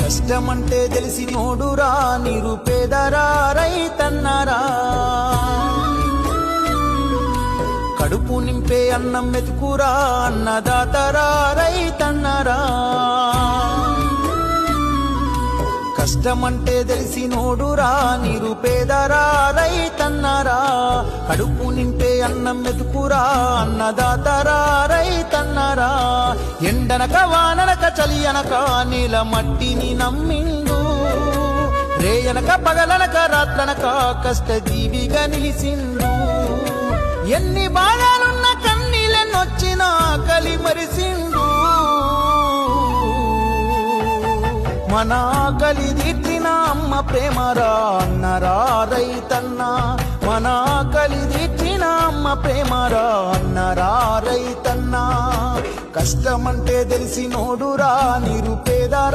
కష్టమంటే తెలిసినోడురా నిరుపేదరా రైతన్నరా కడుపు నింపే అన్నం మెతుకురా అన్నదాతరా రైతన్నరా కష్టమంటే తెలిసినోడురా నిరుపేదరా రైతన్నరా కడుపు నింపే అన్నం మెతుకురా అన్నదాతరా రైతన్నరా ఎండనక వాననక చలి అనక నీల మట్టిని నమ్మిండు రేయనక పగలనక రాత్రనక కష్టజీవిగా నిలిసిండు ఎన్ని బాధలున్న కన్నీళ్ళనొచ్చినా ఆకలి మరిసిండు మన ఆకలి తీర్చిన అమ్మ ప్రేమరా అన్నరా రైతన్న మన ఆకలి తీర్చిన అమ్మ ప్రేమరా అన్నరా రైతన్న కష్టమంటే తెలిసినోడురా నిరుపేదరా